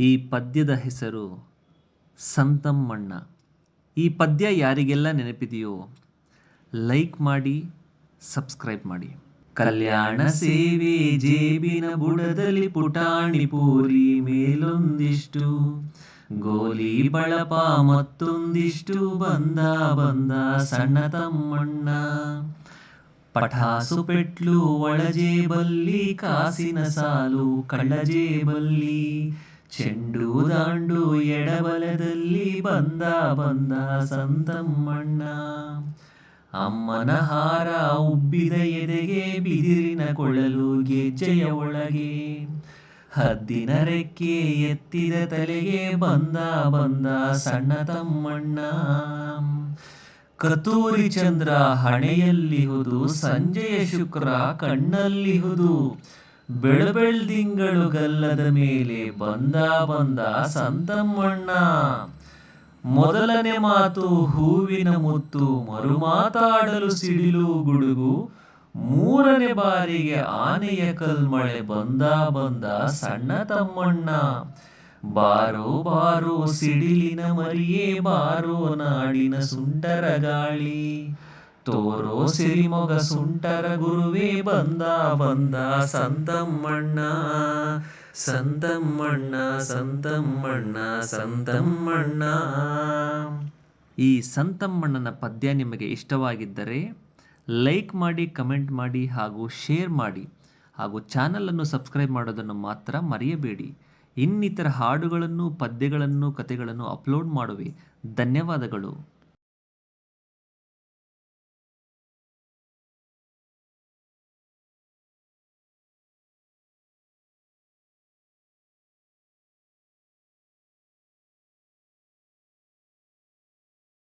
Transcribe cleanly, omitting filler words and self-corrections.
ಈ ಪದ್ಯದ ಹೆಸರು ಸಂತಮ್ಮಣ್ಣ. ಈ ಪದ್ಯ ಯಾರಿಗೆಲ್ಲ ನೆನಪಿದೆಯೋ ಲೈಕ್ ಮಾಡಿ, ಸಬ್ಸ್ಕ್ರೈಬ್ ಮಾಡಿ. ಕಲ್ಯಾಣ ಸೇವೆ ಜೇಬಿನ ಬುಡದಲ್ಲಿ ಪುಟಾಣಿ ಪೂರಿ ಮೇಲೊಂದಿಷ್ಟು, ಗೋಲಿ ಬಳಪ ಮತ್ತೊಂದಿಷ್ಟು, ಬಂದ ಬಂದ ಸಣ್ಣ ತಮ್ಮಣ್ಣ. ಪಠಾಸು ಪೆಟ್ಲು ಒಳಜೇಬಲ್ಲಿ, ಕಾಸಿನ ಸಾಲು ಕಳ್ಳಜೇಬಲ್ಲಿ, ಚೆಂಡು ದಾಂಡು ಎಡಬಲದಲ್ಲಿ, ಬಂದ ಬಂದ ಸಂತಮ್ಮಣ್ಣ. ಅಮ್ಮನ ಹಾರ ಉಬ್ಬಿದ ಎದೆಗೆ, ಬಿದಿರಿನ ಕೊಳಲು ಗೆಜ್ಜೆಯ ಒಳಗೆ, ಹದ್ದಿನ ರೆಕ್ಕೆ ಎತ್ತಿದ ತಲೆಗೆ, ಬಂದ ಬಂದ ಸಣ್ಣ ತಮ್ಮಣ್ಣ. ಕತೂರಿ ಚಂದ್ರ ಹಣೆಯಲ್ಲಿಹುದು, ಸಂಜೆಯ ಶುಕ್ರ ಕಣ್ಣಲ್ಲಿಹುದು, ಬೆಳ್ಬೆಳ್ದಿಂಗಳು ಗಲ್ಲದ ಮೇಲೆ, ಬಂದ ಬಂದ ಸಂತಮ್ಮಣ್ಣ. ಮೊದಲನೇ ಮಾತು ಹೂವಿನ ಮುತ್ತು, ಮರುಮಾತಾಡಲು ಸಿಡಿಲು ಗುಡುಗು, ಮೂರನೇ ಬಾರಿಗೆ ಆನೆಯ ಕಲ್ಮಳೆ, ಬಂದ ಬಂದ ಸಣ್ಣ ತಮ್ಮಣ್ಣ. ಬಾರೋ ಬಾರೋ ಸಿಡಿಲಿನ ಮರಿಯೇ, ಬಾರೋ ನಾಡಿನ ಸುಂಟರ ಗಾಳಿ, ತೋರೋ ಸಿರಿಮೊಗ ಸುಂಟರ ಗುರುವೇ, ಬಂದ ಬಂದ ಸಂತಮ್ಮಣ್ಣ. ಸಂತಮ್ಮಣ್ಣ ಸಂತಮ್ಮಣ್ಣ ಸಂತಮ್ಮಣ್ಣ. ಈ ಸಂತಮ್ಮಣ್ಣನ ಪದ್ಯ ನಿಮಗೆ ಇಷ್ಟವಾಗಿದ್ದರೆ ಲೈಕ್ ಮಾಡಿ, ಕಮೆಂಟ್ ಮಾಡಿ ಹಾಗೂ ಶೇರ್ ಮಾಡಿ, ಹಾಗೂ ಚಾನಲನ್ನು ಸಬ್ಸ್ಕ್ರೈಬ್ ಮಾಡೋದನ್ನು ಮಾತ್ರ ಮರೆಯಬೇಡಿ. ಇನ್ನಿತರ ಹಾಡುಗಳನ್ನು, ಪದ್ಯಗಳನ್ನು, ಕಥೆಗಳನ್ನು ಅಪ್ಲೋಡ್ ಮಾಡುವೆ. ಧನ್ಯವಾದಗಳು.